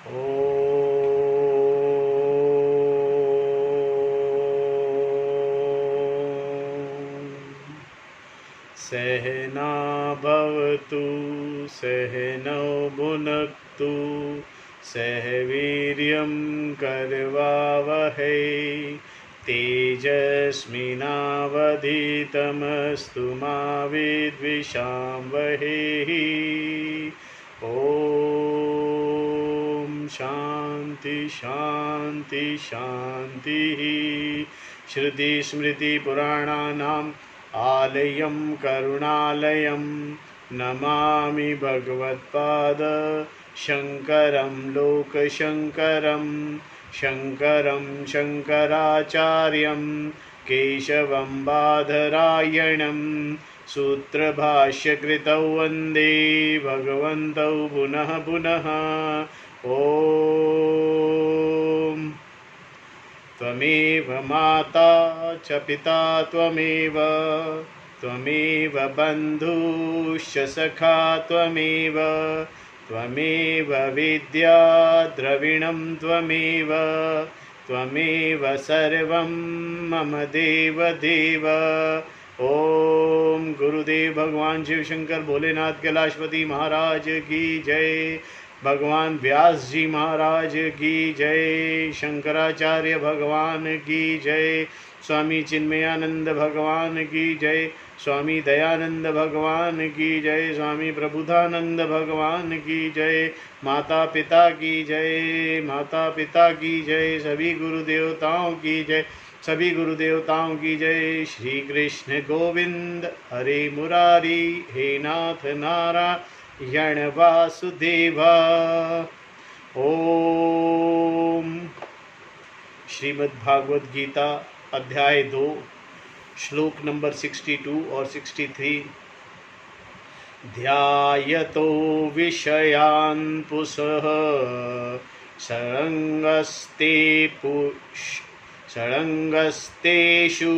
सहना भवतु सहनौ भुनक्तु सह वीर्यं करवावहै तेजस्विनावधीतमस्तु मा विद्विषावहै। ओम शांति शांति शांति। श्रुति स्मृति पुराणानाम् आलयं करुणालयं नमामि भगवत्पाद शंकरं लोकशंकरं शंकरं शंकराचार्यं केशवं बादरायणं सूत्रभाष्यकृतौ वन्दे भगवन्तौ पुनः पुनः। ओम त्वमेव माता च पिता त्वमेव त्वमेव बन्धुश्च सखा त्वमेव त्वमेव विद्या द्रविणं त्वमेव त्वमेव सर्वं मम देव देव। ओम गुरुदेव भगवान शिव शंकर भोलेनाथ कैलाशपति महाराज की जय। भगवान व्यास जी महाराज की जय। शंकराचार्य भगवान की जय। स्वामी चिन्मयानंद भगवान की जय। स्वामी दयानंद भगवान की जय। स्वामी प्रबुधानंद भगवान की जय। माता पिता की जय। माता पिता की जय। सभी गुरु देवताओं की जय। सभी गुरु देवताओं की जय। श्री कृष्ण गोविंद हरे मुरारी हे नाथ नारायण वासुदेवा। ओम श्रीमद्भागवत गीता अध्याय 2 श्लोक नंबर 62 और 63। ध्यायतो विषयान् पुंसः षडङ्गस्तेषु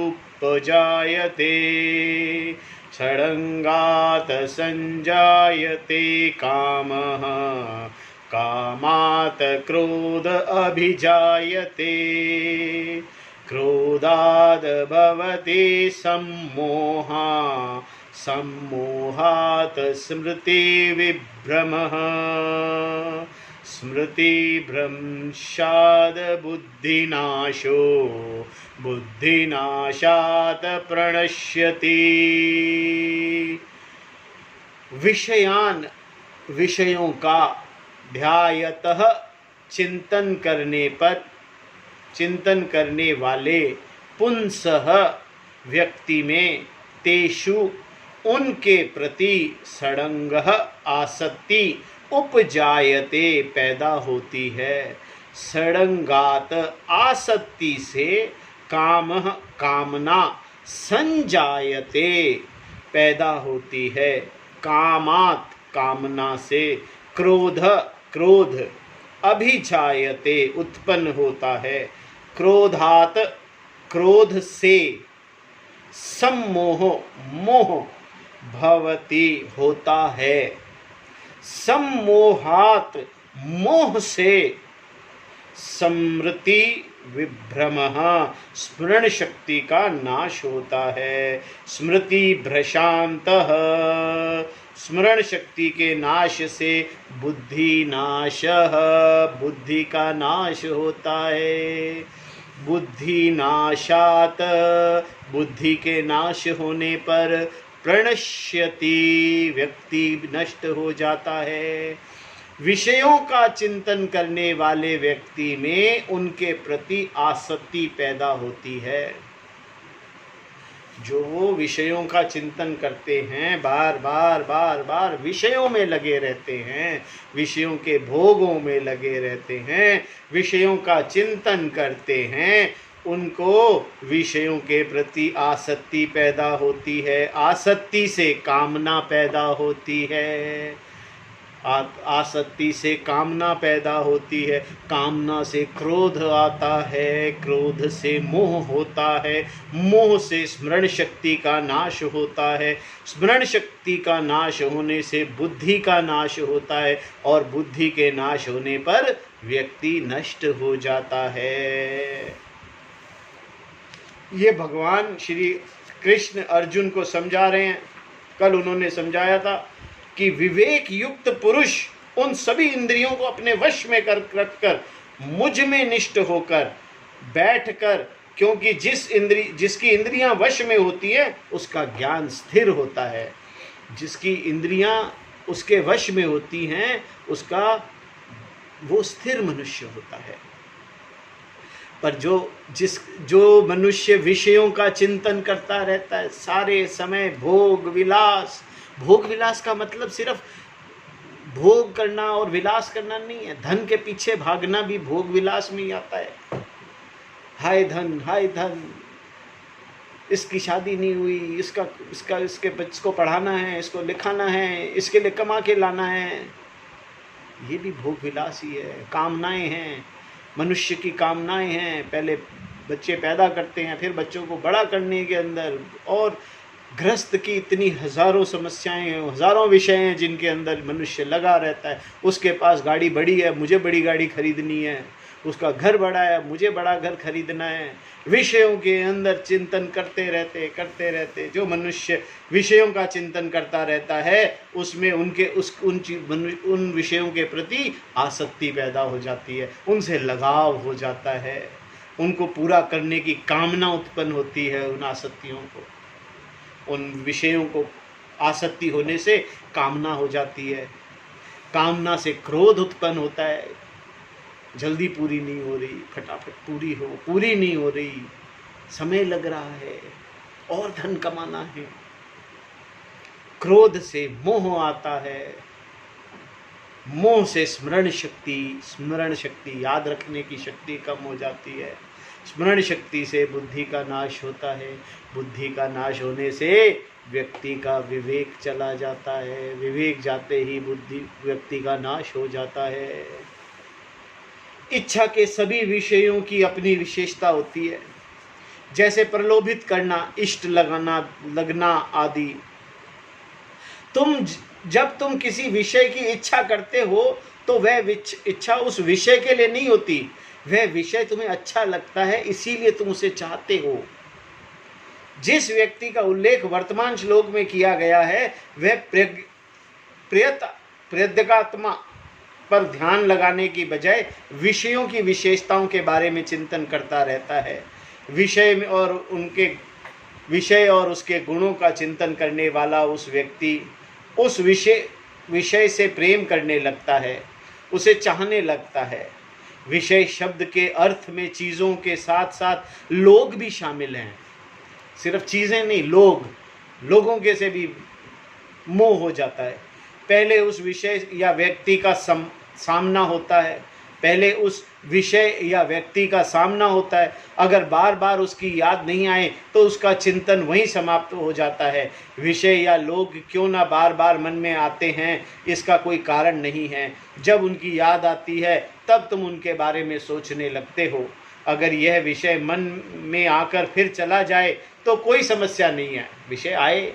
उपजायते षडङ्गात् संजायते कामः कामात् क्रोध अभिजायते क्रोधाद् भवति सम्मोहा सम्मोहात् स्मृतिविभ्रमः स्मृतिभ्रंशात् बुद्धिनाशो बुद्धिनाशात् प्रणश्यति। विषयों का ध्यायतः चिंतन करने वाले पुंसः व्यक्ति में तेषु उनके प्रति षडंगः आसक्ति उपजायते पैदा होती है। षडंगात आसक्ति से कामः कामना संजायते पैदा होती है। कामात कामना से क्रोध क्रोध अभिजायते उत्पन्न होता है। क्रोधात क्रोध से सम्मोह मोह भवति होता है। सम्मोहात मोह से स्मृति विभ्रमः स्मरण शक्ति का नाश होता है। स्मृति भ्रशांतः स्मरण शक्ति के नाश से बुद्धि नाशः बुद्धि का नाश होता है। बुद्धि नाशात बुद्धि के नाश होने पर प्रणश्यति व्यक्ति नष्ट हो जाता है। विषयों का चिंतन करने वाले व्यक्ति में उनके प्रति आसक्ति पैदा होती है। जो वो विषयों का चिंतन करते हैं, बार बार विषयों में लगे रहते हैं, विषयों के भोगों में लगे रहते हैं, विषयों का चिंतन करते हैं, उनको विषयों के प्रति आसक्ति पैदा होती है। आसक्ति से कामना पैदा होती है। आसक्ति से कामना पैदा होती है, कामना से क्रोध आता है, क्रोध से मोह होता है, मोह से स्मरण शक्ति का नाश होता है, स्मरण शक्ति का नाश होने से बुद्धि का नाश होता है, और बुद्धि के नाश होने पर व्यक्ति नष्ट हो जाता है। ये भगवान श्री कृष्ण अर्जुन को समझा रहे हैं। कल उन्होंने समझाया था कि विवेक युक्त पुरुष उन सभी इंद्रियों को अपने वश में कर रखकर मुझ में निष्ठ होकर बैठकर, क्योंकि जिसकी इंद्रियां वश में होती है उसका ज्ञान स्थिर होता है, जिसकी इंद्रियां उसके वश में होती हैं उसका वो स्थिर मनुष्य होता है। पर जो मनुष्य विषयों का चिंतन करता रहता है सारे समय, भोग विलास का मतलब सिर्फ भोग करना और विलास करना नहीं है, धन के पीछे भागना भी भोग विलास में ही आता है। हाय धन, इसकी शादी नहीं हुई, इसके बच्चे को पढ़ाना है, इसको लिखाना है, इसके लिए कमा के लाना है, ये भी भोग विलास ही है। कामनाएं हैं, मनुष्य की कामनाएं हैं। पहले बच्चे पैदा करते हैं, फिर बच्चों को बड़ा करने के अंदर, और गृहस्थ की इतनी हज़ारों समस्याएं हैं, हज़ारों विषय हैं जिनके अंदर मनुष्य लगा रहता है। उसके पास गाड़ी बड़ी है, मुझे बड़ी गाड़ी खरीदनी है, उसका घर बड़ा है, मुझे बड़ा घर खरीदना है। विषयों के अंदर चिंतन करते रहते जो मनुष्य विषयों का चिंतन करता रहता है उसमें उन विषयों के प्रति आसक्ति पैदा हो जाती है, उनसे लगाव हो जाता है, उनको पूरा करने की कामना उत्पन्न होती है। उन आसक्तियों को, उन विषयों को आसक्ति होने से कामना हो जाती है, कामना से क्रोध उत्पन्न होता है, जल्दी पूरी नहीं हो रही, फटाफट पूरी नहीं हो रही, समय लग रहा है और धन कमाना है। क्रोध से मोह आता है, मोह से स्मरण शक्ति याद रखने की शक्ति कम हो जाती है, स्मरण शक्ति से बुद्धि का नाश होता है, बुद्धि का नाश होने से व्यक्ति का विवेक चला जाता है, विवेक जाते ही व्यक्ति का नाश हो जाता है। इच्छा के सभी विषयों की अपनी विशेषता होती है, जैसे प्रलोभित करना, इष्ट लगना आदि। जब तुम किसी विषय की इच्छा करते हो तो वह इच्छा उस विषय के लिए नहीं होती, वह विषय तुम्हें अच्छा लगता है इसीलिए तुम उसे चाहते हो। जिस व्यक्ति का उल्लेख वर्तमान श्लोक में किया गया है वह प्रयत्नात्मा पर ध्यान लगाने की बजाय विषयों की विशेषताओं के बारे में चिंतन करता रहता है। विषय और उसके गुणों का चिंतन करने वाला उस व्यक्ति उस विषय से प्रेम करने लगता है, उसे चाहने लगता है। विषय शब्द के अर्थ में चीज़ों के साथ साथ लोग भी शामिल हैं, सिर्फ चीज़ें नहीं, लोगों के से भी मोह हो जाता है। पहले उस विषय या व्यक्ति का सामना होता है, पहले उस विषय या व्यक्ति का सामना होता है। अगर बार बार उसकी याद नहीं आए तो उसका चिंतन वहीं समाप्त हो जाता है। विषय या लोग क्यों ना बार बार मन में आते हैं इसका कोई कारण नहीं है। जब उनकी याद आती है तब तुम उनके बारे में सोचने लगते हो। अगर यह विषय मन में आकर फिर चला जाए तो कोई समस्या नहीं है, विषय आए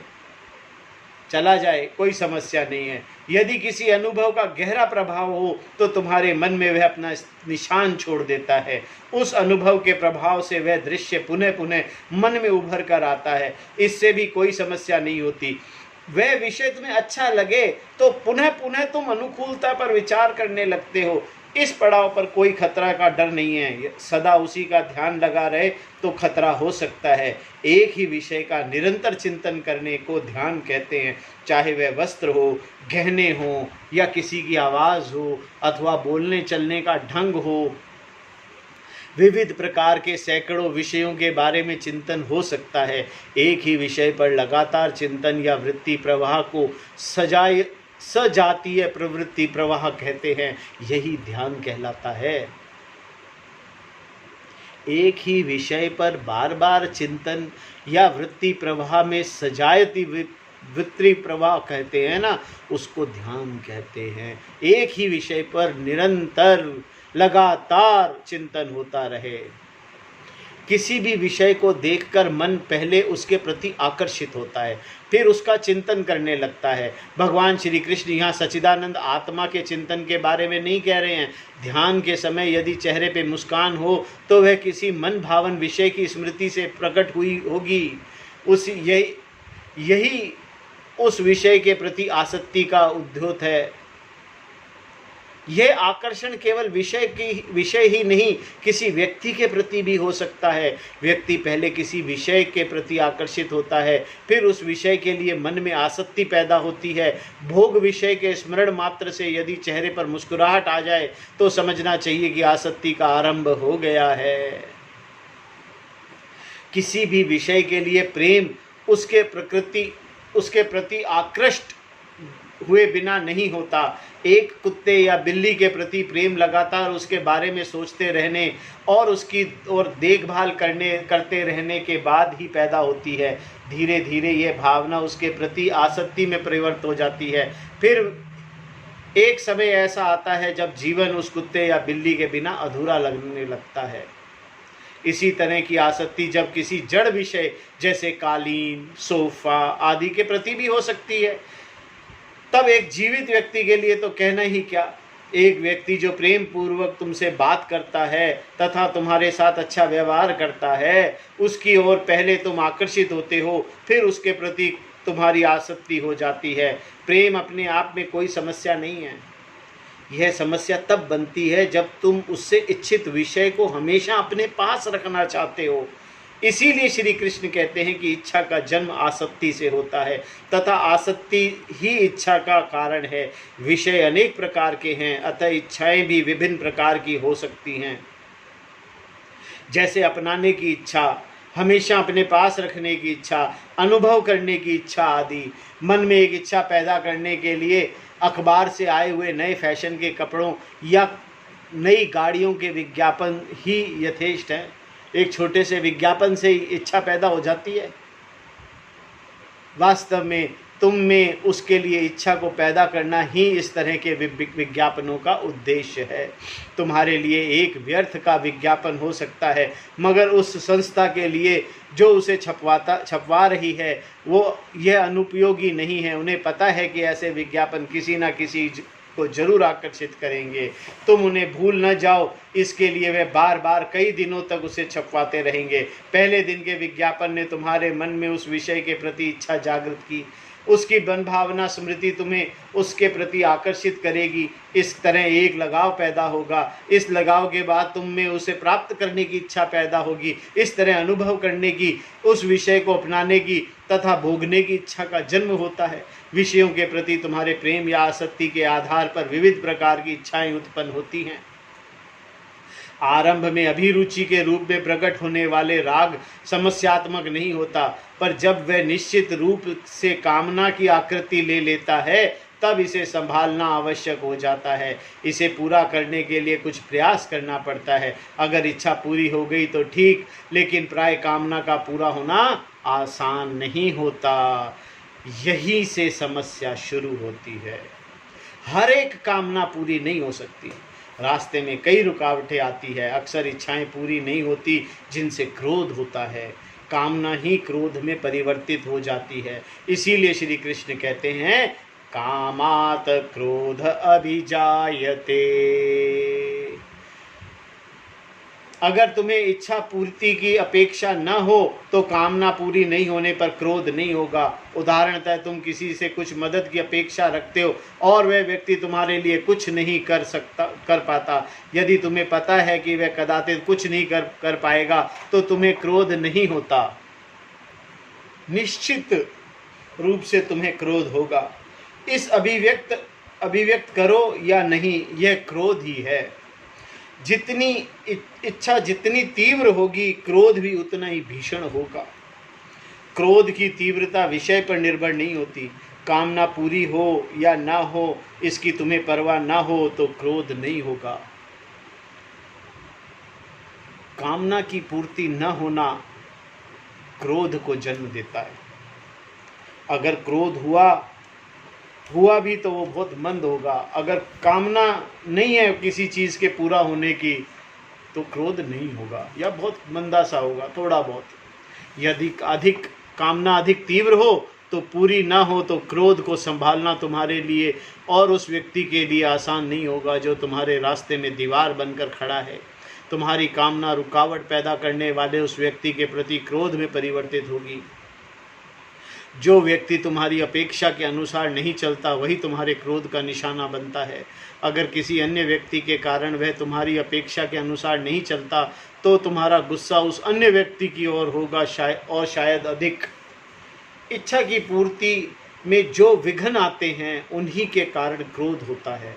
चला जाए कोई समस्या नहीं है। यदि किसी अनुभव का गहरा प्रभाव हो तो तुम्हारे मन में वह अपना निशान छोड़ देता है। उस अनुभव के प्रभाव से वह दृश्य पुनः पुनः मन में उभर कर आता है, इससे भी कोई समस्या नहीं होती। वह विषय तुम्हें अच्छा लगे तो पुनः पुनः तुम अनुकूलता पर विचार करने लगते हो। इस पड़ाव पर कोई खतरा का डर नहीं है, सदा उसी का ध्यान लगा रहे तो खतरा हो सकता है। एक ही विषय का निरंतर चिंतन करने को ध्यान कहते हैं, चाहे वह वस्त्र हो, गहने हो, या किसी की आवाज़ हो अथवा बोलने चलने का ढंग हो। विविध प्रकार के सैकड़ों विषयों के बारे में चिंतन हो सकता है। एक ही विषय पर लगातार चिंतन या वृत्ति प्रवाह को सजातीय प्रवृत्ति प्रवाह कहते हैं, यही ध्यान कहलाता है। एक ही विषय पर बार बार चिंतन या वृत्ति प्रवाह में सजातीय वित्री प्रवाह कहते हैं ना, उसको ध्यान कहते हैं। एक ही विषय पर निरंतर लगातार चिंतन होता रहे। किसी भी विषय को देखकर मन पहले उसके प्रति आकर्षित होता है, फिर उसका चिंतन करने लगता है। भगवान श्री कृष्ण यहाँ सच्चिदानंद आत्मा के चिंतन के बारे में नहीं कह रहे हैं। ध्यान के समय यदि चेहरे पे मुस्कान हो तो वह किसी मन भावन विषय की स्मृति से प्रकट हुई होगी। यही उस विषय के प्रति आसक्ति का उद्योत है। यह आकर्षण केवल विषय ही नहीं, किसी व्यक्ति के प्रति भी हो सकता है। व्यक्ति पहले किसी विषय के प्रति आकर्षित होता है, फिर उस विषय के लिए मन में आसक्ति पैदा होती है। भोग विषय के स्मरण मात्र से यदि चेहरे पर मुस्कुराहट आ जाए तो समझना चाहिए कि आसक्ति का आरंभ हो गया है। किसी भी विषय के लिए प्रेम उसके प्रति आकृष्ट हुए बिना नहीं होता। एक कुत्ते या बिल्ली के प्रति प्रेम लगातार उसके बारे में सोचते रहने और उसकी और देखभाल करते रहने के बाद ही पैदा होती है। धीरे धीरे ये भावना उसके प्रति आसक्ति में परिवर्तित हो जाती है। फिर एक समय ऐसा आता है जब जीवन उस कुत्ते या बिल्ली के बिना अधूरा लगने लगता है। इसी तरह की आसक्ति जब किसी जड़ विषय जैसे कालीन, सोफा आदि के प्रति भी हो सकती है, तब एक जीवित व्यक्ति के लिए तो कहना ही क्या। एक व्यक्ति जो प्रेम पूर्वक तुमसे बात करता है तथा तुम्हारे साथ अच्छा व्यवहार करता है, उसकी ओर पहले तुम आकर्षित होते हो, फिर उसके प्रति तुम्हारी आसक्ति हो जाती है। प्रेम अपने आप में कोई समस्या नहीं है। यह समस्या तब बनती है जब तुम उससे इच्छित विषय को हमेशा अपने पास रखना चाहते हो। इसीलिए श्री कृष्ण कहते हैं कि इच्छा का जन्म आसक्ति से होता है तथा आसक्ति ही इच्छा का कारण है। विषय अनेक प्रकार के हैं, अतः इच्छाएं भी विभिन्न प्रकार की हो सकती हैं। जैसे अपनाने की इच्छा, हमेशा अपने पास रखने की इच्छा, अनुभव करने की इच्छा आदि। मन में एक इच्छा पैदा करने के लिए अखबार से आए हुए नए फैशन के कपड़ों या नई गाड़ियों के विज्ञापन ही यथेष्ट हैं। एक छोटे से विज्ञापन से ही इच्छा पैदा हो जाती है। वास्तव में तुम में उसके लिए इच्छा को पैदा करना ही इस तरह के विज्ञापनों का उद्देश्य है। तुम्हारे लिए एक व्यर्थ का विज्ञापन हो सकता है, मगर उस संस्था के लिए जो उसे छपवा रही है वो यह अनुपयोगी नहीं है। उन्हें पता है कि ऐसे विज्ञापन किसी न किसी को जरूर आकर्षित करेंगे। तुम उन्हें भूल न जाओ, इसके लिए वे बार बार कई दिनों तक उसे छपवाते रहेंगे। पहले दिन के विज्ञापन ने तुम्हारे मन में उस विषय के प्रति इच्छा जागृत की, उसकी भावना स्मृति तुम्हें उसके प्रति आकर्षित करेगी। इस तरह एक लगाव पैदा होगा। इस लगाव के बाद तुम में उसे प्राप्त करने की इच्छा पैदा होगी। इस तरह अनुभव करने की, उस विषय को अपनाने की तथा भोगने की इच्छा का जन्म होता है। विषयों के प्रति तुम्हारे प्रेम या आसक्ति के आधार पर विविध प्रकार की इच्छाएं उत्पन्न होती हैं। आरंभ में अभिरुचि के रूप में प्रकट होने वाले राग समस्यात्मक नहीं होता, पर जब वह निश्चित रूप से कामना की आकृति ले लेता है तब इसे संभालना आवश्यक हो जाता है। इसे पूरा करने के लिए कुछ प्रयास करना पड़ता है। अगर इच्छा पूरी हो गई तो ठीक, लेकिन प्राय कामना का पूरा होना आसान नहीं होता। यहीं से समस्या शुरू होती है। हर एक कामना पूरी नहीं हो सकती। रास्ते में कई रुकावटें आती है। अक्सर इच्छाएं पूरी नहीं होती, जिनसे क्रोध होता है। कामना ही क्रोध में परिवर्तित हो जाती है। इसीलिए श्री कृष्ण कहते हैं, कामात क्रोध अभिजायते। अगर तुम्हें इच्छा पूर्ति की अपेक्षा न हो तो कामना पूरी नहीं होने पर क्रोध नहीं होगा। उदाहरणतः तुम किसी से कुछ मदद की अपेक्षा रखते हो और वह व्यक्ति तुम्हारे लिए कुछ नहीं कर पाता। यदि तुम्हें पता है कि वह कदाचित कुछ नहीं कर पाएगा तो तुम्हें क्रोध नहीं होता। निश्चित रूप से तुम्हें क्रोध होगा। इस अभिव्यक्त करो या नहीं, यह क्रोध ही है। जितनी इच्छा जितनी तीव्र होगी, क्रोध भी उतना ही भीषण होगा। क्रोध की तीव्रता विषय पर निर्भर नहीं होती। कामना पूरी हो या ना हो, इसकी तुम्हें परवाह ना हो तो क्रोध नहीं होगा। कामना की पूर्ति न होना क्रोध को जन्म देता है। अगर क्रोध हुआ भी तो वो बहुत मंद होगा। अगर कामना नहीं है किसी चीज़ के पूरा होने की तो क्रोध नहीं होगा, या बहुत मंदा सा होगा, थोड़ा बहुत। यदि अधिक कामना अधिक तीव्र हो तो पूरी ना हो तो क्रोध को संभालना तुम्हारे लिए और उस व्यक्ति के लिए आसान नहीं होगा जो तुम्हारे रास्ते में दीवार बनकर खड़ा है। तुम्हारी कामना रुकावट पैदा करने वाले उस व्यक्ति के प्रति क्रोध में परिवर्तित होगी। जो व्यक्ति तुम्हारी अपेक्षा के अनुसार नहीं चलता वही तुम्हारे क्रोध का निशाना बनता है। अगर किसी अन्य व्यक्ति के कारण वह तुम्हारी अपेक्षा के अनुसार नहीं चलता तो तुम्हारा गुस्सा उस अन्य व्यक्ति की ओर होगा, शायद अधिक। इच्छा की पूर्ति में जो विघ्न आते हैं उन्हीं के कारण क्रोध होता है।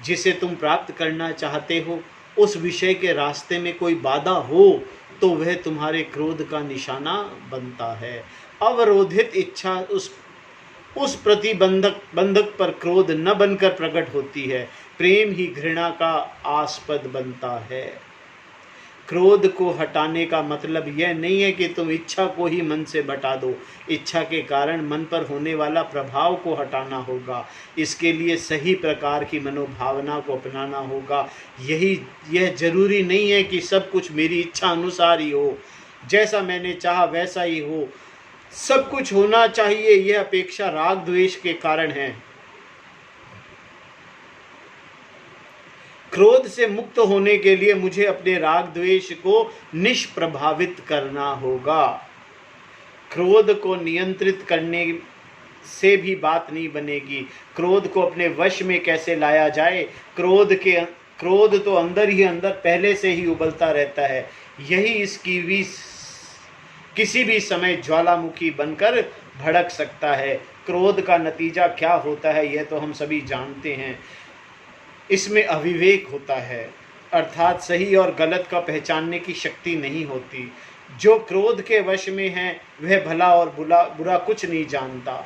जिसे तुम प्राप्त करना चाहते हो उस विषय के रास्ते में कोई बाधा हो तो वह तुम्हारे क्रोध का निशाना बनता है। अवरोधित इच्छा उस बंधक पर क्रोध न बनकर प्रकट होती है। प्रेम ही घृणा का आस्पद बनता है। क्रोध को हटाने का मतलब यह नहीं है कि तुम इच्छा को ही मन से हटा दो। इच्छा के कारण मन पर होने वाला प्रभाव को हटाना होगा। इसके लिए सही प्रकार की मनोभावना को अपनाना होगा। यह जरूरी नहीं है कि सब कुछ मेरी इच्छा अनुसार ही हो, जैसा मैंने चाहा वैसा ही हो, सब कुछ होना चाहिए। यह अपेक्षा राग द्वेष के कारण है। क्रोध से मुक्त होने के लिए मुझे अपने राग द्वेष को निष्प्रभावित करना होगा। क्रोध को नियंत्रित करने से भी बात नहीं बनेगी। क्रोध को अपने वश में कैसे लाया जाए? क्रोध तो अंदर ही अंदर पहले से ही उबलता रहता है। यही इसकी भी किसी भी समय ज्वालामुखी बनकर भड़क सकता है। क्रोध का नतीजा क्या होता है यह तो हम सभी जानते हैं। इसमें अविवेक होता है, अर्थात सही और गलत का पहचानने की शक्ति नहीं होती। जो क्रोध के वश में है वह भला और बुरा कुछ नहीं जानता।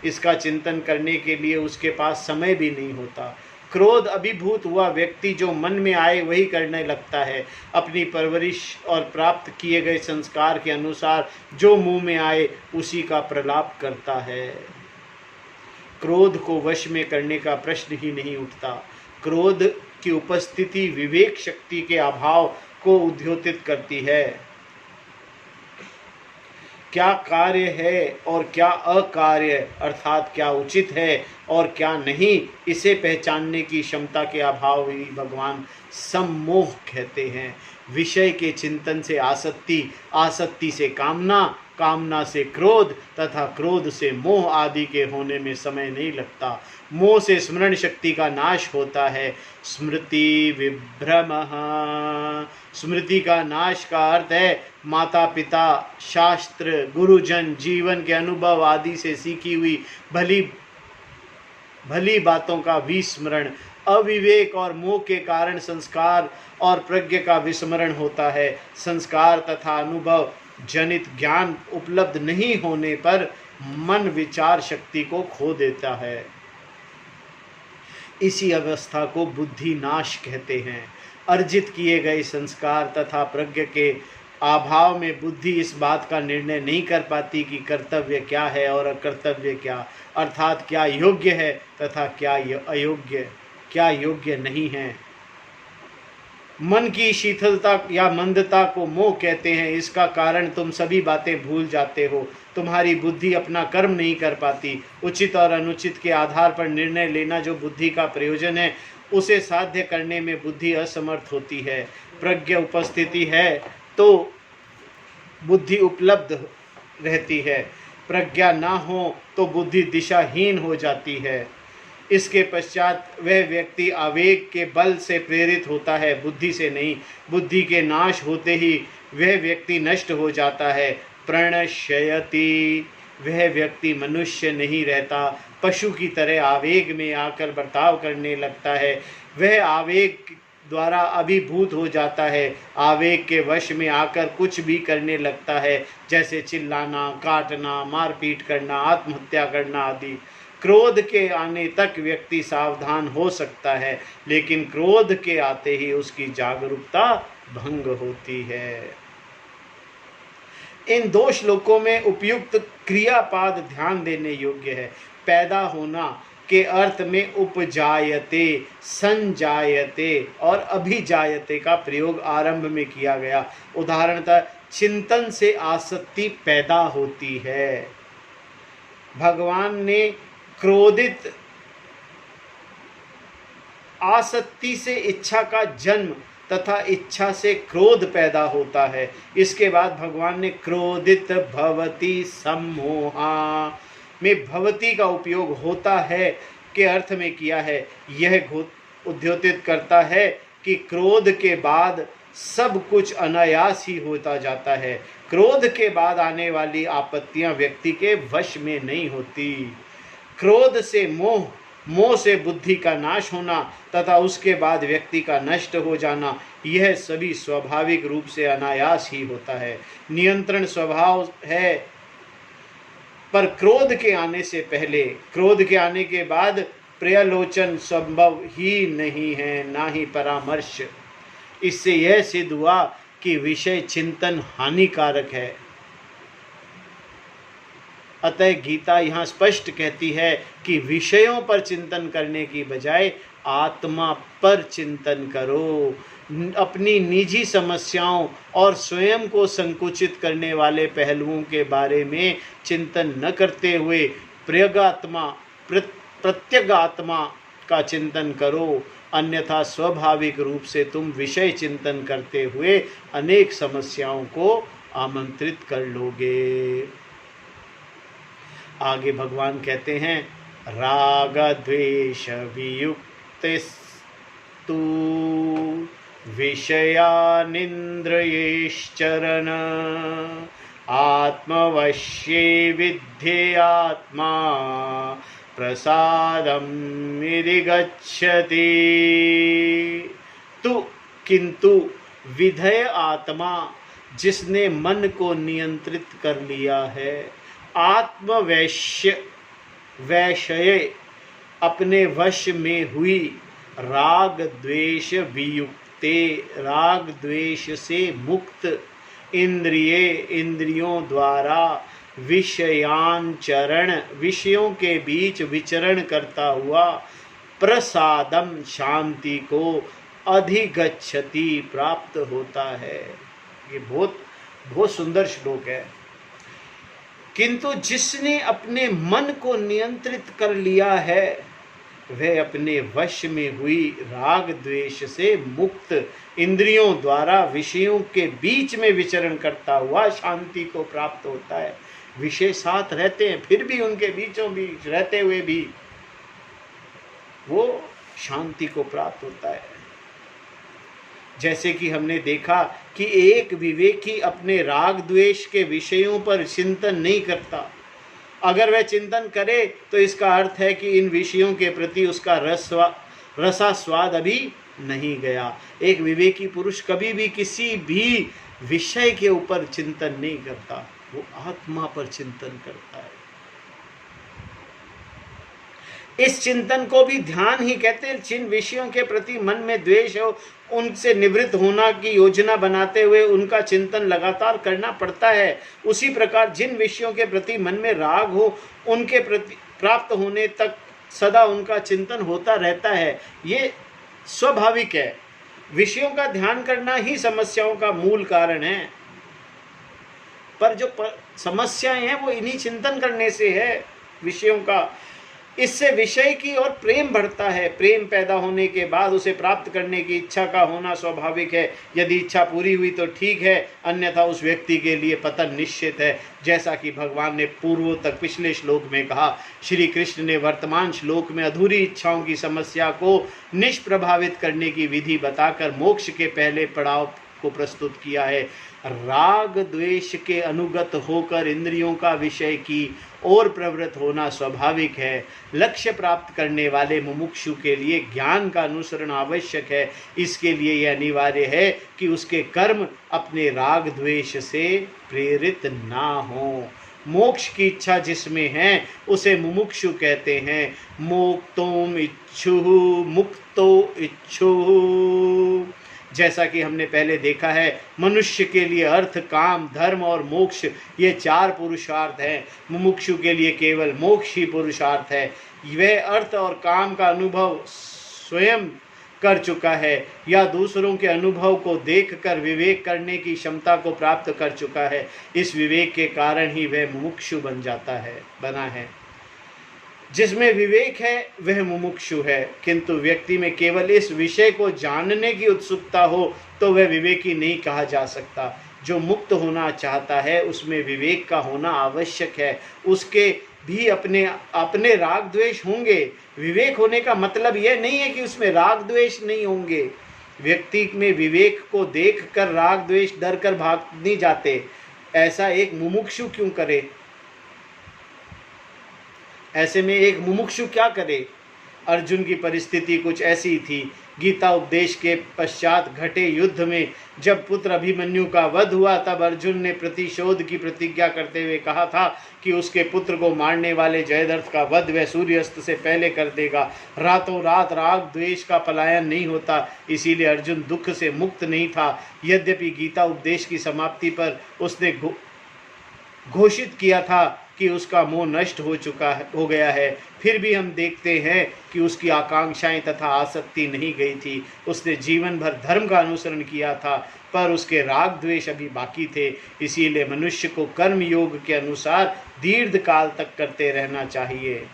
इसका चिंतन करने के लिए उसके पास समय भी नहीं होता। क्रोध अभिभूत हुआ व्यक्ति जो मन में आए वही करने लगता है। अपनी परवरिश और प्राप्त किए गए संस्कार के अनुसार जो मुंह में आए उसी का प्रलाप करता है। क्रोध को वश में करने का प्रश्न ही नहीं उठता। क्रोध की उपस्थिति विवेक शक्ति के अभाव को उद्योतित करती है। क्या कार्य है और क्या अकार्य, अर्थात क्या उचित है और क्या नहीं, इसे पहचानने की क्षमता के अभाव ही भगवान सम्मोह कहते हैं। विषय के चिंतन से आसक्ति, आसक्ति से कामना, कामना से क्रोध तथा क्रोध से मोह आदि के होने में समय नहीं लगता। मोह से स्मरण शक्ति का नाश होता है। स्मृति विभ्रमः, स्मृति का नाश का अर्थ है माता पिता, शास्त्र, गुरुजन, जीवन के अनुभव आदि से सीखी हुई भली बातों का विस्मरण। अविवेक और मोह के कारण संस्कार और प्रज्ञा का विस्मरण होता है। संस्कार तथा अनुभव जनित ज्ञान उपलब्ध नहीं होने पर मन विचार शक्ति को खो देता है। इसी अवस्था को बुद्धि नाश कहते हैं। अर्जित किए गए संस्कार तथा प्रज्ञा के अभाव में बुद्धि इस बात का निर्णय नहीं कर पाती कि कर्तव्य क्या है और अकर्तव्य क्या, अर्थात क्या योग्य है तथा क्या अयोग्य, क्या योग्य नहीं है। मन की शीतलता या मंदता को मोह कहते हैं। इसका कारण तुम सभी बातें भूल जाते हो। तुम्हारी बुद्धि अपना कर्म नहीं कर पाती। उचित और अनुचित के आधार पर निर्णय लेना जो बुद्धि का प्रयोजन है उसे साध्य करने में बुद्धि असमर्थ होती है। प्रज्ञा उपस्थिति है तो बुद्धि उपलब्ध रहती है, प्रज्ञा ना हो तो बुद्धि दिशाहीन हो जाती है। इसके पश्चात वह व्यक्ति आवेग के बल से प्रेरित होता है, बुद्धि से नहीं। बुद्धि के नाश होते ही वह व्यक्ति नष्ट हो जाता है। प्रणश्यति, वह व्यक्ति मनुष्य नहीं रहता, पशु की तरह आवेग में आकर बर्ताव करने लगता है। वह आवेग द्वारा अभिभूत हो जाता है, आवेग के वश में आकर कुछ भी करने लगता है, जैसे चिल्लाना, काटना, मारपीट करना, आत्महत्या करना आदि। क्रोध के आने तक व्यक्ति सावधान हो सकता है, लेकिन क्रोध के आते ही उसकी जागरूकता भंग होती है। इन दो श्लोकों में उपयुक्त क्रियापाद ध्यान देने योग्य है। पैदा होना के अर्थ में उपजायते, संजायते और अभिजायते का प्रयोग आरंभ में किया गया। उदाहरणतः चिंतन से आसक्ति पैदा होती है। भगवान ने क्रोधित आसक्ति से इच्छा का जन्म तथा इच्छा से क्रोध पैदा होता है। इसके बाद भगवान ने क्रोधित भवति सम्मोहा में भवति का उपयोग होता है के अर्थ में किया है। यह उद्योतित करता है कि क्रोध के बाद सब कुछ अनायास ही होता जाता है। क्रोध के बाद आने वाली आपत्तियां व्यक्ति के वश में नहीं होती। क्रोध से मोह, मोह से बुद्धि का नाश होना तथा उसके बाद व्यक्ति का नष्ट हो जाना, यह सभी स्वाभाविक रूप से अनायास ही होता है। नियंत्रण स्वभाव है, पर क्रोध के आने से पहले, क्रोध के आने के बाद पर्यालोचन संभव ही नहीं है, ना ही परामर्श। इससे यह सिद्ध हुआ कि विषय चिंतन हानिकारक है। अतः गीता यहाँ स्पष्ट कहती है कि विषयों पर चिंतन करने की बजाय आत्मा पर चिंतन करो। अपनी निजी समस्याओं और स्वयं को संकुचित करने वाले पहलुओं के बारे में चिंतन न करते हुए प्रत्यगात्मा का चिंतन करो, अन्यथा स्वाभाविक रूप से तुम विषय चिंतन करते हुए अनेक समस्याओं को आमंत्रित कर लोगे। आगे भगवान कहते हैं, राग द्वेष वियुक्तस्तु विषयानिन्द्रियैश्चरन् आत्मवश्ये विद्धेयात्मा प्रसादं यदि गच्छति। तु किंतु विधेय आत्मा जिसने मन को नियंत्रित कर लिया है, वैषय अपने वश में हुई, राग द्वेष वियुक्ते राग द्वेष से मुक्त, इंद्रियों द्वारा विषयांचरण विषयों के बीच विचरण करता हुआ, प्रसादम शांति को अधिगच्छति प्राप्त होता है। ये बहुत बहुत सुंदर श्लोक है। किंतु जिसने अपने मन को नियंत्रित कर लिया है, वह अपने वश में हुई राग द्वेष से मुक्त, इंद्रियों द्वारा विषयों के बीच में विचरण करता हुआ शांति को प्राप्त होता है। विषय साथ रहते हैं, फिर भी उनके बीचों बीच रहते हुए भी वो शांति को प्राप्त होता है। जैसे कि हमने देखा कि एक विवेकी अपने राग द्वेष के विषयों पर चिंतन नहीं करता। अगर वह चिंतन करे तो इसका अर्थ है कि इन विषयों के प्रति उसका रसास्वाद अभी नहीं गया। एक विवेकी पुरुष कभी भी किसी भी विषय के ऊपर चिंतन नहीं करता, वो आत्मा पर चिंतन करता है। इस चिंतन को भी ध्यान ही कहते हैं। जिन विषयों के प्रति मन में द्वेष हो, उनसे निवृत्त होना की योजना बनाते हुए उनका चिंतन लगातार करना पड़ता है। उसी प्रकार जिन विषयों के प्रति मन में राग हो, उनके प्रति प्राप्त होने तक सदा उनका चिंतन होता रहता है। ये स्वाभाविक है। विषयों का ध्यान करना ही समस्याओं का मूल कारण है, पर जो समस्याएं हैं वो इन्हीं चिंतन करने से है, विषयों का। इससे विषय की ओर प्रेम बढ़ता है। प्रेम पैदा होने के बाद उसे प्राप्त करने की इच्छा का होना स्वाभाविक है। यदि इच्छा पूरी हुई तो ठीक है, अन्यथा उस व्यक्ति के लिए पतन निश्चित है। जैसा कि भगवान ने पूर्वोत्तर पिछले श्लोक में कहा, श्री कृष्ण ने वर्तमान श्लोक में अधूरी इच्छाओं की समस्या को निष्प्रभावित करने की विधि बताकर मोक्ष के पहले पड़ाव को प्रस्तुत किया है। राग द्वेष के अनुगत होकर इंद्रियों का विषय की और प्रवृत्त होना स्वाभाविक है। लक्ष्य प्राप्त करने वाले मुमुक्षु के लिए ज्ञान का अनुसरण आवश्यक है। इसके लिए यह अनिवार्य है कि उसके कर्म अपने राग द्वेष से प्रेरित ना हो। मोक्ष की इच्छा जिसमें है उसे मुमुक्षु कहते हैं। मोक्तुम इच्छुः मुक्तो इच्छुः। जैसा कि हमने पहले देखा है, मनुष्य के लिए अर्थ, काम, धर्म और मोक्ष, ये 4 पुरुषार्थ हैं। मुमुक्षु के लिए केवल मोक्ष ही पुरुषार्थ है। वह अर्थ और काम का अनुभव स्वयं कर चुका है या दूसरों के अनुभव को देखकर विवेक करने की क्षमता को प्राप्त कर चुका है। इस विवेक के कारण ही वह मुमुक्षु बना है। जिसमें विवेक है वह मुमुक्षु है, किंतु व्यक्ति में केवल इस विषय को जानने की उत्सुकता हो तो वह विवेकी नहीं कहा जा सकता। जो मुक्त होना चाहता है उसमें विवेक का होना आवश्यक है। उसके भी अपने राग द्वेष होंगे। विवेक होने का मतलब यह नहीं है कि उसमें राग द्वेष नहीं होंगे। व्यक्ति में विवेक को देखकर राग द्वेष डर कर भाग नहीं जाते। ऐसा एक मुमुक्षु क्यों करे? ऐसे में एक मुमुक्षु क्या करे? अर्जुन की परिस्थिति कुछ ऐसी थी। गीता उपदेश के पश्चात घटे युद्ध में जब पुत्र अभिमन्यु का वध हुआ, तब अर्जुन ने प्रतिशोध की प्रतिज्ञा करते हुए कहा था कि उसके पुत्र को मारने वाले जयद्रथ का वध वह सूर्यास्त से पहले कर देगा। रातों रात राग द्वेष का पलायन नहीं होता, इसीलिए अर्जुन दुख से मुक्त नहीं था। यद्यपि गीता उपदेश की समाप्ति पर उसने घोषित किया था कि उसका मोह नष्ट हो गया है, फिर भी हम देखते हैं कि उसकी आकांक्षाएं तथा आसक्ति नहीं गई थी। उसने जीवन भर धर्म का अनुसरण किया था, पर उसके राग द्वेष अभी बाकी थे। इसीलिए मनुष्य को कर्म योग के अनुसार दीर्घ काल तक करते रहना चाहिए।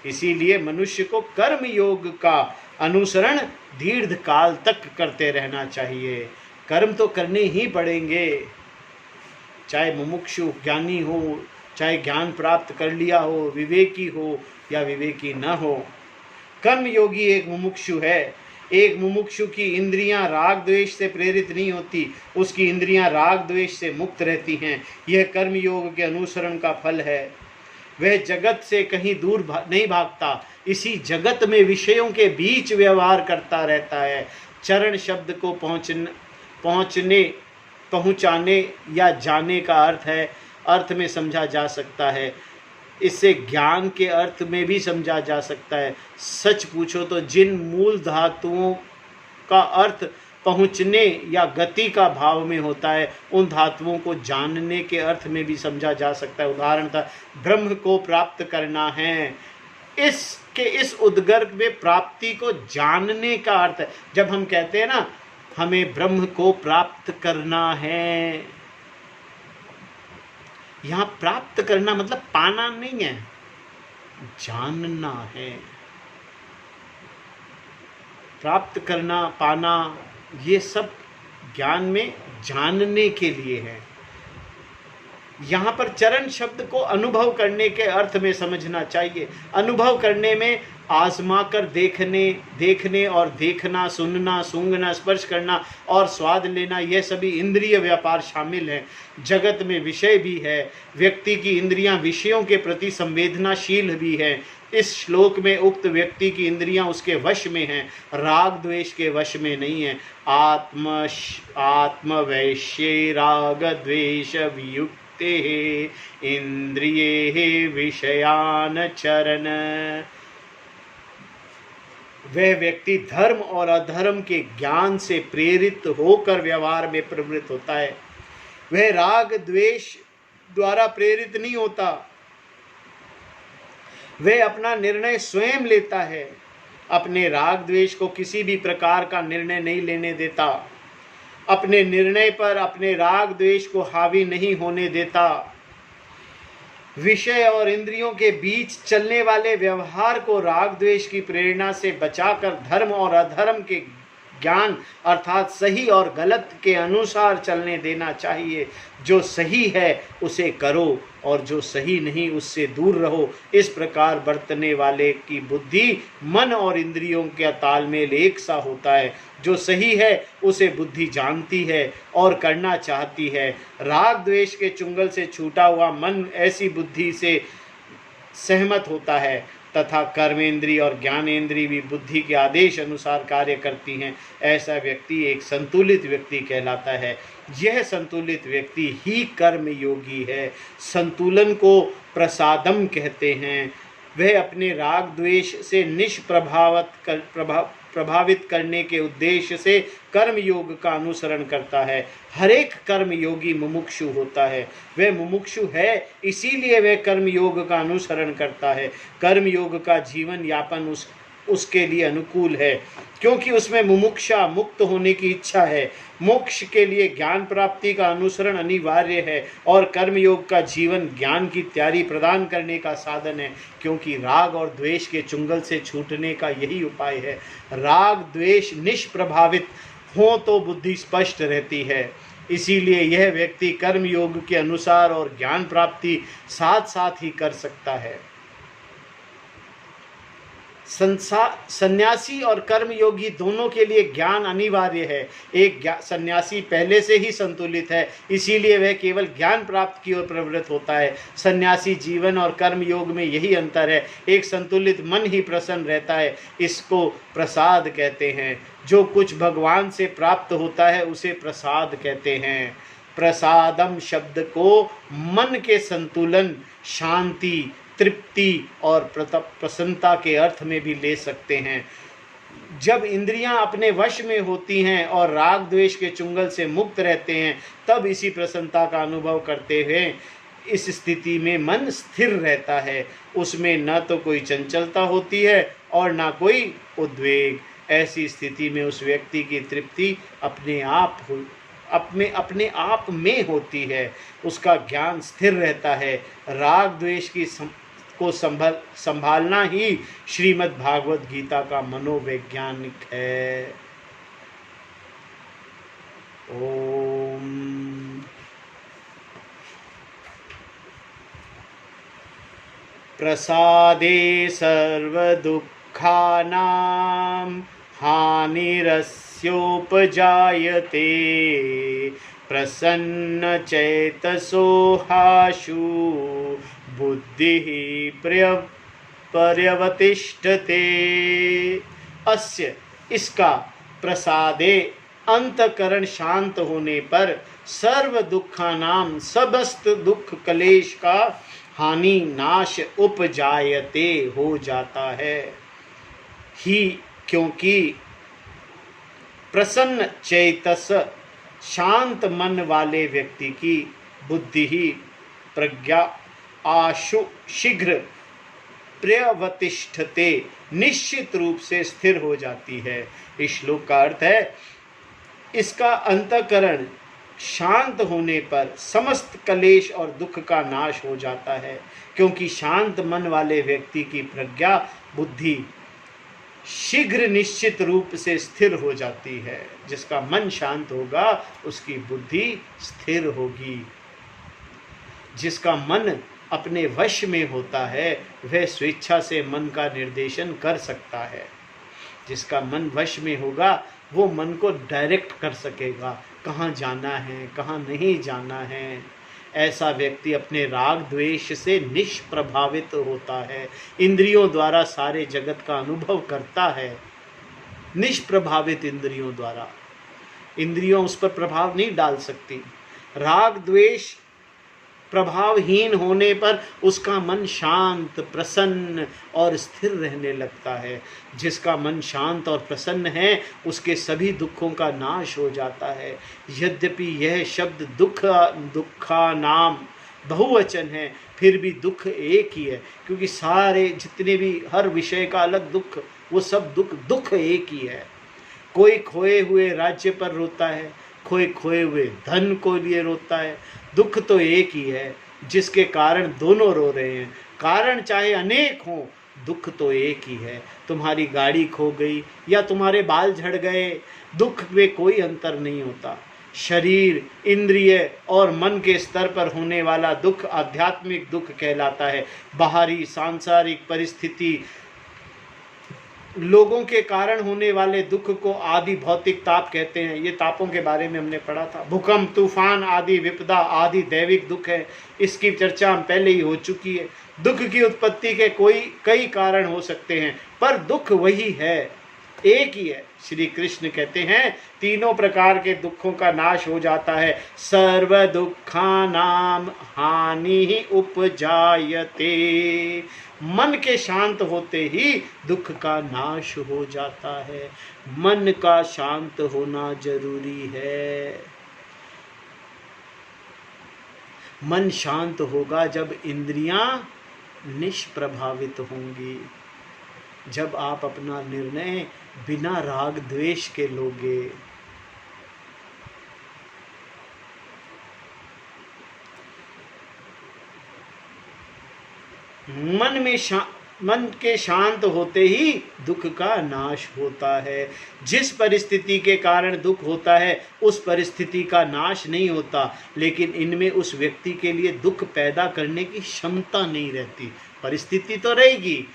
इसीलिए मनुष्य को कर्म योग का अनुसरण दीर्घ काल तक करते रहना चाहिए। कर्म तो करने ही पड़ेंगे, चाहे मुमुक्षु ज्ञानी हो, चाहे ज्ञान प्राप्त कर लिया हो, विवेकी हो या विवेकी न हो। कर्म योगी एक मुमुक्षु है। एक मुमुक्षु की इंद्रियां राग द्वेष से प्रेरित नहीं होती, उसकी इंद्रियां राग द्वेष से मुक्त रहती हैं। यह कर्म योग के अनुसरण का फल है। वह जगत से कहीं दूर नहीं भागता, इसी जगत में विषयों के बीच व्यवहार करता रहता है। चरण शब्द को पहुँचाने या जाने का अर्थ में समझा जा सकता है। इससे ज्ञान के अर्थ में भी समझा जा सकता है। सच पूछो तो जिन मूल धातुओं का अर्थ पहुँचने या गति का भाव में होता है, उन धातुओं को जानने के अर्थ में भी समझा जा सकता है। उदाहरणतः ब्रह्म को प्राप्त करना है, इस उद्गर्भ में प्राप्ति को जानने का अर्थ है। जब हम कहते हैं ना हमें ब्रह्म को प्राप्त करना है, यहाँ प्राप्त करना मतलब पाना नहीं है, जानना है। प्राप्त करना, पाना, ये सब ज्ञान में जानने के लिए है। यहाँ पर चरण शब्द को अनुभव करने के अर्थ में समझना चाहिए। अनुभव करने में आजमा कर देखने और देखना, सुनना, सूंघना, स्पर्श करना और स्वाद लेना, यह सभी इंद्रिय व्यापार शामिल हैं। जगत में विषय भी है। व्यक्ति की इंद्रियां विषयों के प्रति संवेदनाशील भी हैं। इस श्लोक में उक्त व्यक्ति की इंद्रियां उसके वश में हैं, राग द्वेष के वश में नहीं है। आत्मवैश्ये राग द्वेष वियुक्ते इंद्रिये विषयान चरण। वह व्यक्ति धर्म और अधर्म के ज्ञान से प्रेरित होकर व्यवहार में प्रवृत्त होता है। वह राग द्वेष द्वारा प्रेरित नहीं होता। वह अपना निर्णय स्वयं लेता है, अपने राग द्वेष को किसी भी प्रकार का निर्णय नहीं लेने देता, अपने निर्णय पर अपने राग द्वेष को हावी नहीं होने देता। विषय और इंद्रियों के बीच चलने वाले व्यवहार को राग द्वेष की प्रेरणा से बचाकर धर्म और अधर्म के ज्ञान अर्थात सही और गलत के अनुसार चलने देना चाहिए। जो सही है उसे करो और जो सही नहीं उससे दूर रहो। इस प्रकार बरतने वाले की बुद्धि मन और इंद्रियों का तालमेल एक सा होता है। जो सही है उसे बुद्धि जानती है और करना चाहती है। राग द्वेष के चुंगल से छूटा हुआ मन ऐसी बुद्धि से सहमत होता है तथा कर्मेंद्रिय और ज्ञानेंद्रिय भी बुद्धि के आदेश अनुसार कार्य करती हैं। ऐसा व्यक्ति एक संतुलित व्यक्ति कहलाता है। यह संतुलित व्यक्ति ही कर्म योगी है। संतुलन को प्रसादम कहते हैं। वह अपने राग द्वेष से प्रभावित करने के उद्देश्य से कर्म योग का अनुसरण करता है। हर एक कर्म योगी मुमुक्षु होता है। वह मुमुक्षु है, इसीलिए वह कर्म योग का अनुसरण करता है। कर्म योग का जीवन यापन उसके लिए अनुकूल है, क्योंकि उसमें मुमुक्षा, मुक्त होने की इच्छा है। मोक्ष के लिए ज्ञान प्राप्ति का अनुसरण अनिवार्य है, और कर्मयोग का जीवन ज्ञान की तैयारी प्रदान करने का साधन है, क्योंकि राग और द्वेष के चुंगल से छूटने का यही उपाय है। राग द्वेष निष्प्रभावित हो तो बुद्धि स्पष्ट रहती है। इसीलिए यह व्यक्ति कर्मयोग के अनुसार और ज्ञान प्राप्ति साथ साथ ही कर सकता है। सन्यासी और कर्मयोगी दोनों के लिए ज्ञान अनिवार्य है। एक सन्यासी पहले से ही संतुलित है, इसीलिए वह केवल ज्ञान प्राप्त की ओर प्रवृत्त होता है। सन्यासी जीवन और कर्मयोग में यही अंतर है। एक संतुलित मन ही प्रसन्न रहता है, इसको प्रसाद कहते हैं। जो कुछ भगवान से प्राप्त होता है उसे प्रसाद कहते हैं। प्रसादम शब्द को मन के संतुलन, शांति, तृप्ति और प्रसन्नता के अर्थ में भी ले सकते हैं। जब इंद्रियां अपने वश में होती हैं और राग द्वेष के चुंगल से मुक्त रहते हैं, तब इसी प्रसन्नता का अनुभव करते हुए इस स्थिति में मन स्थिर रहता है। उसमें न तो कोई चंचलता होती है और न कोई उद्वेग। ऐसी स्थिति में उस व्यक्ति की तृप्ति अपने आप में होती है। उसका ज्ञान स्थिर रहता है। राग द्वेष को संभालना ही श्रीमद् भागवत गीता का मनोवैज्ञानिक है। ओम। प्रसादे सर्वदुःखानां हानिरस्योपजायते प्रसन्नचेतसो हाशु बुद्धिः पर्यवतिष्ठते। अस्य इसका प्रसादे अंतकरण शांत होने पर सर्व दुखानाम समस्त दुख कलेश का हानि नाश उपजायते हो जाता है ही, क्योंकि प्रसन्न चेतस शांत मन वाले व्यक्ति की बुद्धि ही प्रज्ञा आशु शीघ्र पर्यवतिष्ठते निश्चित रूप से स्थिर हो जाती है। इस श्लोक का अर्थ है, इसका अंतःकरण शांत होने पर समस्त कलेश और दुख का नाश हो जाता है, क्योंकि शांत मन वाले व्यक्ति की प्रज्ञा बुद्धि शीघ्र निश्चित रूप से स्थिर हो जाती है। जिसका मन शांत होगा उसकी बुद्धि स्थिर होगी। जिसका मन अपने वश में होता है वह स्वेच्छा से मन का निर्देशन कर सकता है। जिसका मन वश में होगा वो मन को डायरेक्ट कर सकेगा, कहाँ जाना है कहाँ नहीं जाना है। ऐसा व्यक्ति अपने राग द्वेष से निष्प्रभावित होता है, इंद्रियों द्वारा सारे जगत का अनुभव करता है। निष्प्रभावित इंद्रियों द्वारा, इंद्रियों उस पर प्रभाव नहीं डाल सकती। राग द्वेष प्रभावहीन होने पर उसका मन शांत, प्रसन्न और स्थिर रहने लगता है। जिसका मन शांत और प्रसन्न है उसके सभी दुखों का नाश हो जाता है। यद्यपि यह शब्द दुखा नाम बहुवचन है, फिर भी दुख एक ही है, क्योंकि सारे जितने भी हर विषय का अलग दुख, वो सब दुख एक ही है। कोई खोए हुए राज्य पर रोता है, कोई खोए हुए धन को लिए रोता है। दुख तो एक ही है, जिसके कारण दोनों रो रहे हैं। कारण चाहे अनेक हों, दुख तो एक ही है। तुम्हारी गाड़ी खो गई या तुम्हारे बाल झड़ गए, दुख में कोई अंतर नहीं होता। शरीर, इंद्रिय और मन के स्तर पर होने वाला दुख आध्यात्मिक दुख कहलाता है। बाहरी सांसारिक परिस्थिति, लोगों के कारण होने वाले दुख को आदि भौतिक ताप कहते हैं। ये तापों के बारे में हमने पढ़ा था। भूकंप, तूफान आदि विपदा आदि दैविक दुख है। इसकी चर्चा हम पहले ही हो चुकी है। दुख की उत्पत्ति के कई कारण हो सकते हैं, पर दुख वही है। एक ही है। श्री कृष्ण कहते हैं तीनों प्रकार के दुखों का नाश हो जाता है। सर्व दुखानाम हानि उपजायते, मन के शांत होते ही दुख का नाश हो जाता है। मन का शांत होना जरूरी है। मन शांत होगा जब इंद्रियां निष्प्रभावित होंगी, जब आप अपना निर्णय बिना राग द्वेष के लोगे। मन के शांत होते ही दुख का नाश होता है। जिस परिस्थिति के कारण दुख होता है उस परिस्थिति का नाश नहीं होता, लेकिन इनमें उस व्यक्ति के लिए दुख पैदा करने की क्षमता नहीं रहती। परिस्थिति तो रहेगी,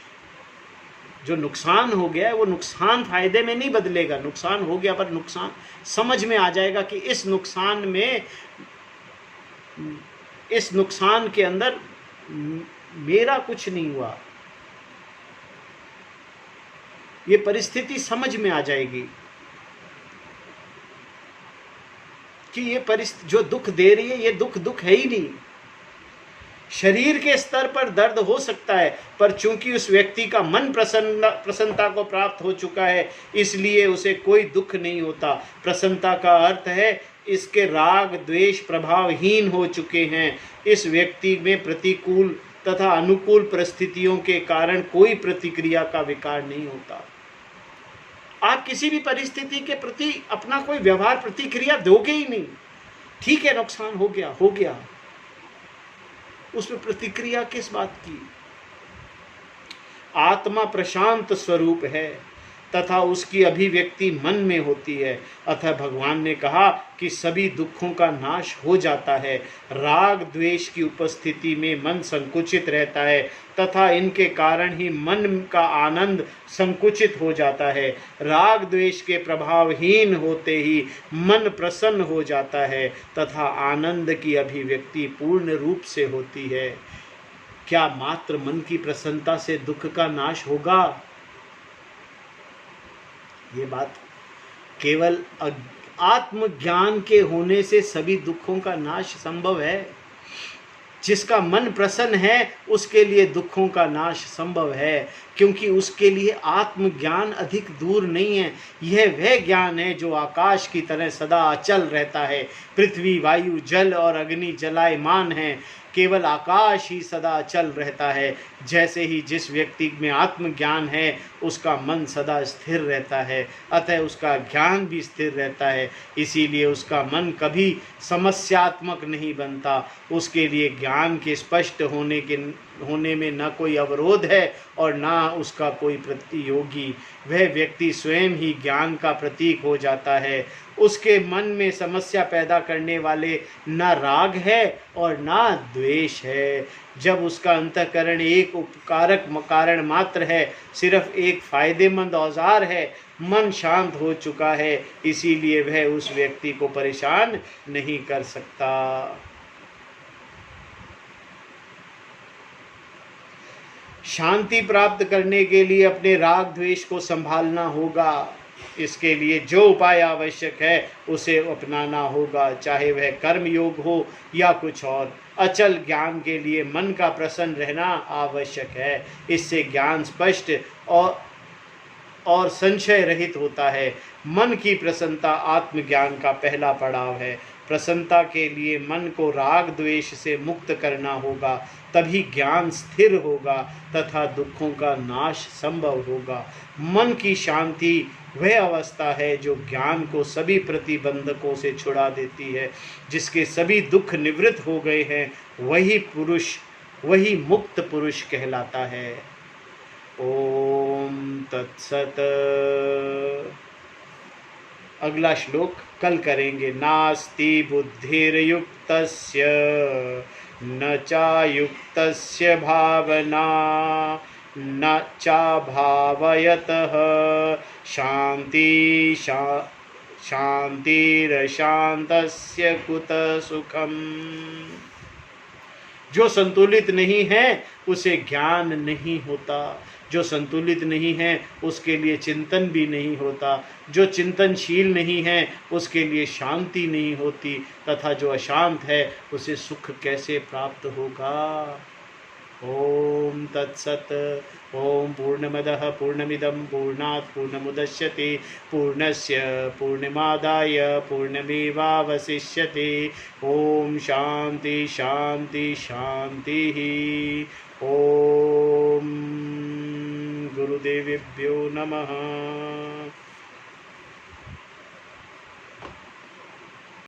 जो नुकसान हो गया है वो नुकसान फायदे में नहीं बदलेगा। नुकसान हो गया पर नुकसान समझ में आ जाएगा कि इस नुकसान के अंदर मेरा कुछ नहीं हुआ। ये परिस्थिति समझ में आ जाएगी कि ये परिस्थिति जो दुख दे रही है ये दुख है ही नहीं। शरीर के स्तर पर दर्द हो सकता है, पर चूंकि उस व्यक्ति का मन प्रसन्नता को प्राप्त हो चुका है इसलिए उसे कोई दुख नहीं होता। प्रसन्नता का अर्थ है इसके राग द्वेष प्रभावहीन हो चुके हैं। इस व्यक्ति में प्रतिकूल तथा अनुकूल परिस्थितियों के कारण कोई प्रतिक्रिया का विकार नहीं होता। आप किसी भी परिस्थिति के प्रति अपना कोई व्यवहार प्रतिक्रिया दोगे ही नहीं। ठीक है, नुकसान हो गया, उसमें प्रतिक्रिया किस बात की। आत्मा प्रशांत स्वरूप है तथा उसकी अभिव्यक्ति मन में होती है। अतः भगवान ने कहा कि सभी दुखों का नाश हो जाता है। राग द्वेष की उपस्थिति में मन संकुचित रहता है तथा इनके कारण ही मन का आनंद संकुचित हो जाता है। राग द्वेष के प्रभावहीन होते ही मन प्रसन्न हो जाता है तथा आनंद की अभिव्यक्ति पूर्ण रूप से होती है। क्या मात्र मन की प्रसन्नता से दुख का नाश होगा? ये बात केवल आत्मज्ञान के होने से सभी दुखों का नाश संभव है। जिसका मन प्रसन्न है उसके लिए दुखों का नाश संभव है, क्योंकि उसके लिए आत्मज्ञान अधिक दूर नहीं है। यह वह ज्ञान है जो आकाश की तरह सदा अचल रहता है। पृथ्वी, वायु, जल और अग्नि जलायमान हैं, केवल आकाश ही सदा अचल रहता है। जैसे ही जिस व्यक्ति में आत्मज्ञान है उसका मन सदा स्थिर रहता है, अतः उसका ज्ञान भी स्थिर रहता है। इसीलिए उसका मन कभी समस्यात्मक नहीं बनता। उसके लिए ज्ञान के स्पष्ट होने में न कोई अवरोध है और न उसका कोई प्रतियोगी। वह व्यक्ति स्वयं ही ज्ञान का प्रतीक हो जाता है। उसके मन में समस्या पैदा करने वाले न राग है और न द्वेष है। जब उसका अंतःकरण एक उपकारक कारण मात्र है, सिर्फ एक फायदेमंद औजार है, मन शांत हो चुका है, इसीलिए वह उस व्यक्ति को परेशान नहीं कर सकता। शांति प्राप्त करने के लिए अपने राग द्वेष को संभालना होगा। इसके लिए जो उपाय आवश्यक है उसे अपनाना होगा, चाहे वह कर्म योग हो या कुछ और। अचल ज्ञान के लिए मन का प्रसन्न रहना आवश्यक है। इससे ज्ञान स्पष्ट और संशय रहित होता है। मन की प्रसन्नता आत्मज्ञान का पहला पड़ाव है। प्रसन्नता के लिए मन को राग द्वेष से मुक्त करना होगा, तभी ज्ञान स्थिर होगा तथा दुखों का नाश संभव होगा। मन की शांति वह अवस्था है जो ज्ञान को सभी प्रतिबंधकों से छुड़ा देती है। जिसके सभी दुख निवृत्त हो गए हैं वही मुक्त पुरुष कहलाता है। ओम तत्सत। अगला श्लोक कल करेंगे। नास्ति बुद्धिर्युक्तस्य न चायुक्तस्य भावना न चाभावयतः शांतिरशांतस्य कुतः सुखम्। जो संतुलित नहीं है उसे ज्ञान नहीं होता, जो संतुलित नहीं है उसके लिए चिंतन भी नहीं होता, जो चिंतनशील नहीं है उसके लिए शांति नहीं होती, तथा जो अशांत है उसे सुख कैसे प्राप्त होगा। ओम तत्सत। ओम पूर्णमदः पूर्णमिदं पूर्णात् पूर्णमुदच्यते पूर्णस्य पूर्णमादाय पूर्णमेवावशिष्यते। ओम शांति शांति शांति। ओम गुरुदेवेभ्यो नमः।